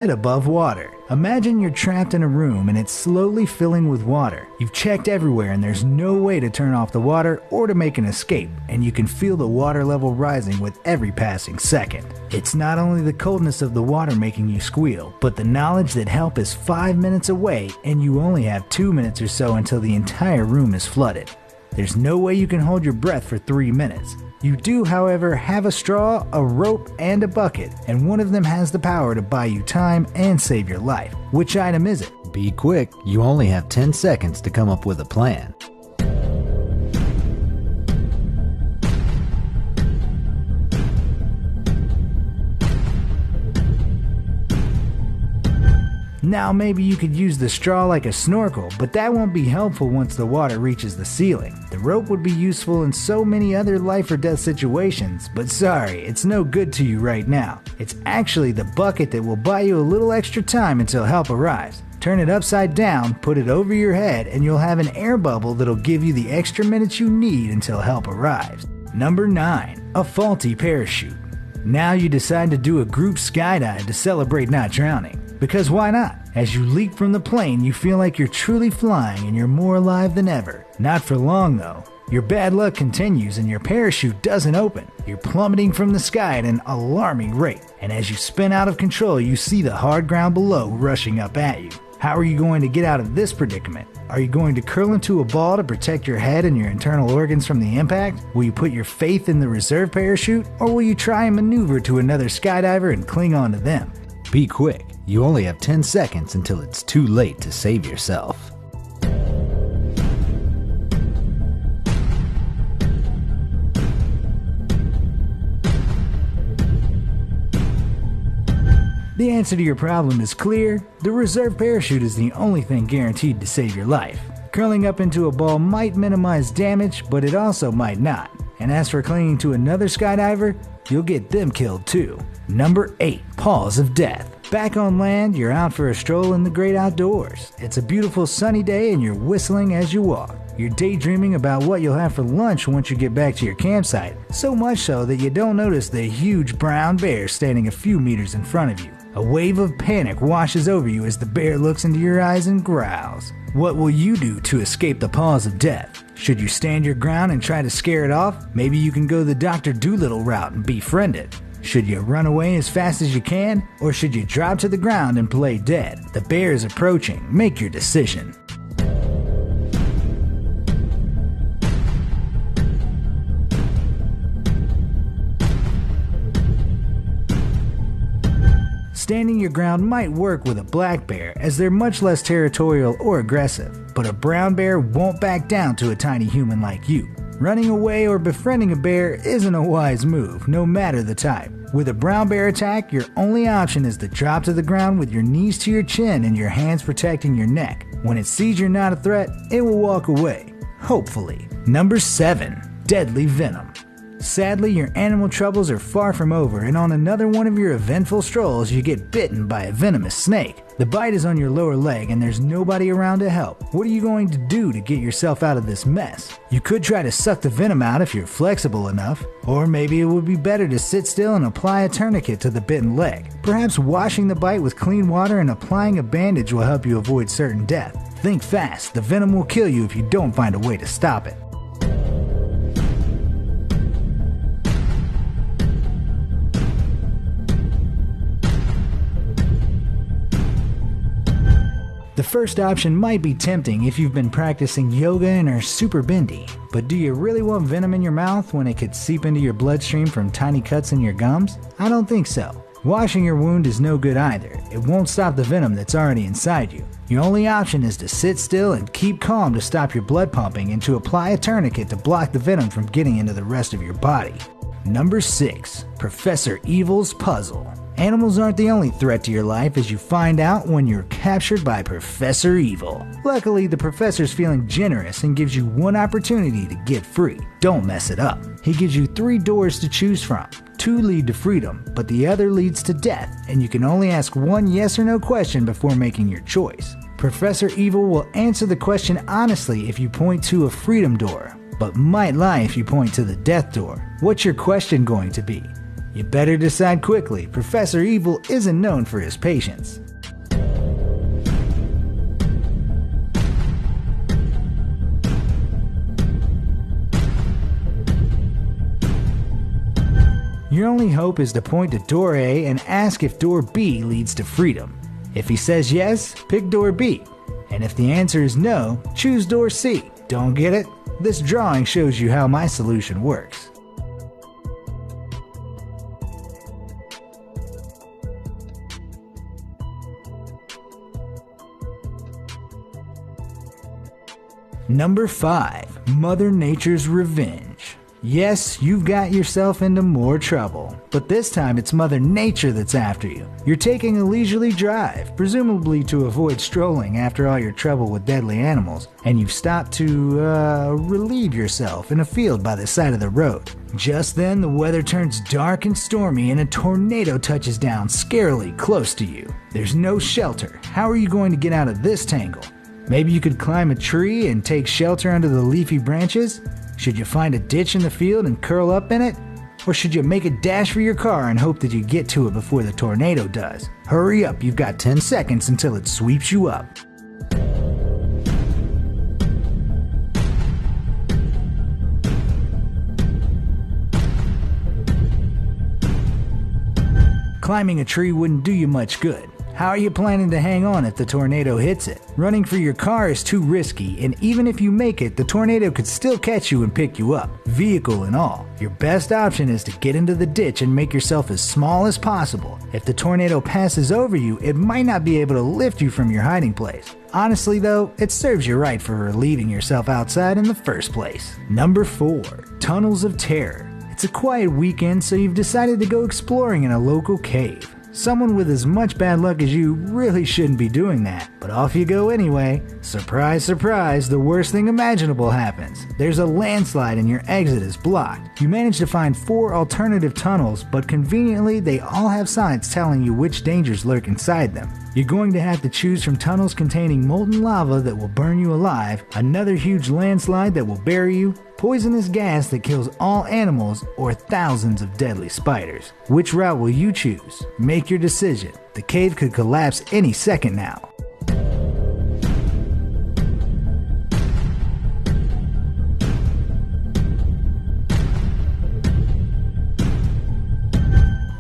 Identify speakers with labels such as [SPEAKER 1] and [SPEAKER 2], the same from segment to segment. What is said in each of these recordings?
[SPEAKER 1] Above water. Imagine you're trapped in a room and it's slowly filling with water. You've checked everywhere and there's no way to turn off the water or to make an escape, and you can feel the water level rising with every passing second. It's not only the coldness of the water making you squeal, but the knowledge that help is 5 minutes away and you only have 2 minutes or so until the entire room is flooded. There's no way you can hold your breath for 3 minutes. You do, however, have a straw, a rope, and a bucket, and one of them has the power to buy you time and save your life. Which item is it? Be quick, you only have 10 seconds to come up with a plan. Now maybe you could use the straw like a snorkel, but that won't be helpful once the water reaches the ceiling. The rope would be useful in so many other life or death situations, but sorry, it's no good to you right now. It's actually the bucket that will buy you a little extra time until help arrives. Turn it upside down, put it over your head, and you'll have an air bubble that'll give you the extra minutes you need until help arrives. Number 9. A faulty parachute. Now you decide to do a group skydive to celebrate not drowning. Because why not? As you leap from the plane, you feel like you're truly flying and you're more alive than ever. Not for long though. Your bad luck continues and your parachute doesn't open. You're plummeting from the sky at an alarming rate. And as you spin out of control, you see the hard ground below rushing up at you. How are you going to get out of this predicament? Are you going to curl into a ball to protect your head and your internal organs from the impact? Will you put your faith in the reserve parachute? Or will you try and maneuver to another skydiver and cling on to them? Be quick. You only have 10 seconds until it's too late to save yourself. The answer to your problem is clear. The reserve parachute is the only thing guaranteed to save your life. Curling up into a ball might minimize damage, but it also might not. And as for clinging to another skydiver, you'll get them killed too. Number 8. Paws of Death. Back on land, you're out for a stroll in the great outdoors. It's a beautiful sunny day and you're whistling as you walk. You're daydreaming about what you'll have for lunch once you get back to your campsite, so much so that you don't notice the huge brown bear standing a few meters in front of you. A wave of panic washes over you as the bear looks into your eyes and growls. What will you do to escape the paws of death? Should you stand your ground and try to scare it off? Maybe you can go the Dr. Dolittle route and befriend it. Should you run away as fast as you can, or should you drop to the ground and play dead? The bear is approaching. Make your decision. Standing your ground might work with a black bear, as they're much less territorial or aggressive, but a brown bear won't back down to a tiny human like you. Running away or befriending a bear isn't a wise move, no matter the type. With a brown bear attack, your only option is to drop to the ground with your knees to your chin and your hands protecting your neck. When it sees you're not a threat, it will walk away. Hopefully. Number 7. Deadly Venom. Sadly, your animal troubles are far from over, and on another one of your eventful strolls, you get bitten by a venomous snake. The bite is on your lower leg, and there's nobody around to help. What are you going to do to get yourself out of this mess? You could try to suck the venom out if you're flexible enough, or maybe it would be better to sit still and apply a tourniquet to the bitten leg. Perhaps washing the bite with clean water and applying a bandage will help you avoid certain death. Think fast, the venom will kill you if you don't find a way to stop it. The first option might be tempting if you've been practicing yoga and are super bendy, but do you really want venom in your mouth when it could seep into your bloodstream from tiny cuts in your gums? I don't think so. Washing your wound is no good either. It won't stop the venom that's already inside you. Your only option is to sit still and keep calm to stop your blood pumping and to apply a tourniquet to block the venom from getting into the rest of your body. Number 6. Professor Evil's Puzzle. Animals aren't the only threat to your life, as you find out when you're captured by Professor Evil. Luckily, the professor's feeling generous and gives you one opportunity to get free. Don't mess it up. He gives you 3 doors to choose from. 2 lead to freedom, but the other leads to death, and you can only ask one yes or no question before making your choice. Professor Evil will answer the question honestly if you point to a freedom door, but might lie if you point to the death door. What's your question going to be? You better decide quickly. Professor Evil isn't known for his patience. Your only hope is to point to door A and ask if door B leads to freedom. If he says yes, pick door B. And if the answer is no, choose door C. Don't get it? This drawing shows you how my solution works. Number 5. Mother Nature's Revenge. Yes, you've got yourself into more trouble, but this time it's Mother Nature that's after you. You're taking a leisurely drive, presumably to avoid strolling after all your trouble with deadly animals, and you've stopped to, relieve yourself in a field by the side of the road. Just then, the weather turns dark and stormy and a tornado touches down scarily close to you. There's no shelter. How are you going to get out of this tangle? Maybe you could climb a tree and take shelter under the leafy branches? Should you find a ditch in the field and curl up in it? Or should you make a dash for your car and hope that you get to it before the tornado does? Hurry up, you've got 10 seconds until it sweeps you up. Climbing a tree wouldn't do you much good. How are you planning to hang on if the tornado hits it? Running for your car is too risky, and even if you make it, the tornado could still catch you and pick you up, vehicle and all. Your best option is to get into the ditch and make yourself as small as possible. If the tornado passes over you, it might not be able to lift you from your hiding place. Honestly though, it serves you right for relieving yourself outside in the first place. Number 4. Tunnels of Terror. It's a quiet weekend, so you've decided to go exploring in a local cave. Someone with as much bad luck as you really shouldn't be doing that, but off you go anyway. Surprise, surprise, the worst thing imaginable happens. There's a landslide and your exit is blocked. You manage to find 4 alternative tunnels, but conveniently they all have signs telling you which dangers lurk inside them. You're going to have to choose from tunnels containing molten lava that will burn you alive, another huge landslide that will bury you, poisonous gas that kills all animals, or thousands of deadly spiders. Which route will you choose? Make your decision. The cave could collapse any second now.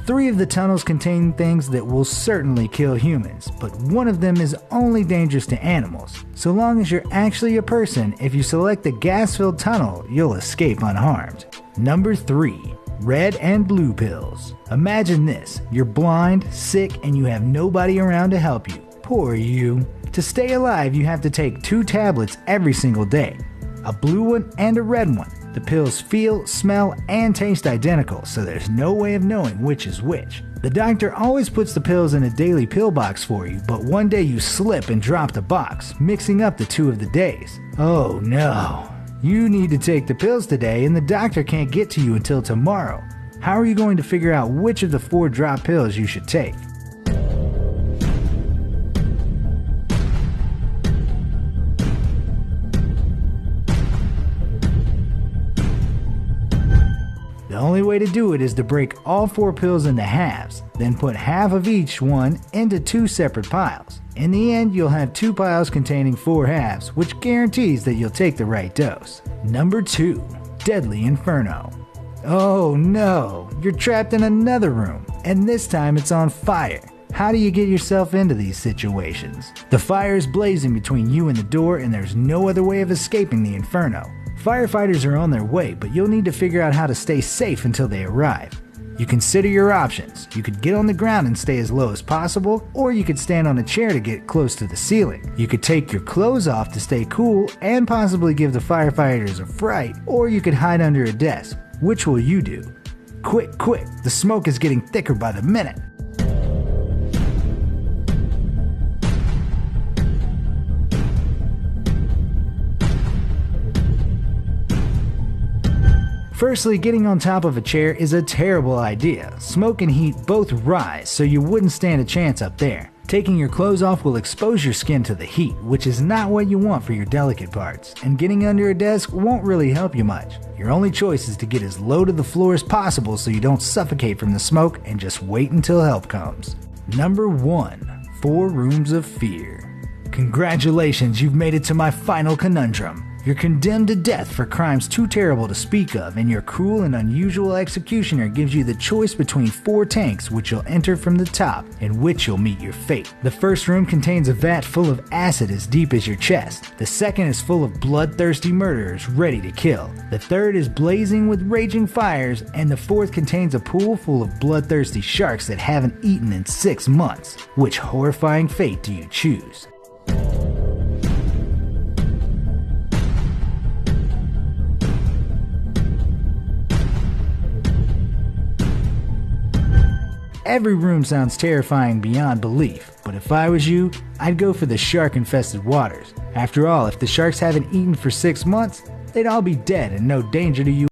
[SPEAKER 1] Three of the tunnels contain things that will certainly kill humans, but one of them is only dangerous to animals. So long as you're actually a person, if you select the gas-filled tunnel, you'll escape unharmed. Number 3. Red and blue pills. Imagine this, you're blind, sick, and you have nobody around to help you. Poor you. To stay alive, you have to take 2 tablets every single day. A blue one and a red one. The pills feel, smell, and taste identical, so there's no way of knowing which is which. The doctor always puts the pills in a daily pill box for you, but one day you slip and drop the box, mixing up the 2 of the days. Oh no. You need to take the pills today and the doctor can't get to you until tomorrow. How are you going to figure out which of the 4 drop pills you should take? The only way to do it is to break all 4 pills into halves, then put half of each one into 2 separate piles. In the end, you'll have 2 piles containing 4 halves, which guarantees that you'll take the right dose. Number 2. Deadly Inferno. Oh no, you're trapped in another room, and this time it's on fire. How do you get yourself into these situations? The fire is blazing between you and the door, and there's no other way of escaping the inferno. Firefighters are on their way, but you'll need to figure out how to stay safe until they arrive. You consider your options. You could get on the ground and stay as low as possible, or you could stand on a chair to get close to the ceiling. You could take your clothes off to stay cool and possibly give the firefighters a fright, or you could hide under a desk. Which will you do? Quick, quick, the smoke is getting thicker by the minute. Firstly, getting on top of a chair is a terrible idea. Smoke and heat both rise, so you wouldn't stand a chance up there. Taking your clothes off will expose your skin to the heat, which is not what you want for your delicate parts, and getting under a desk won't really help you much. Your only choice is to get as low to the floor as possible so you don't suffocate from the smoke and just wait until help comes. Number 1. 4 Rooms of Fear. Congratulations, you've made it to my final conundrum. You're condemned to death for crimes too terrible to speak of, and your cruel and unusual executioner gives you the choice between 4 tanks which you'll enter from the top, in which you'll meet your fate. The first room contains a vat full of acid as deep as your chest. The second is full of bloodthirsty murderers ready to kill. The third is blazing with raging fires, and the fourth contains a pool full of bloodthirsty sharks that haven't eaten in 6 months. Which horrifying fate do you choose? Every room sounds terrifying beyond belief, but if I was you, I'd go for the shark-infested waters. After all, if the sharks haven't eaten for 6 months, they'd all be dead and no danger to you.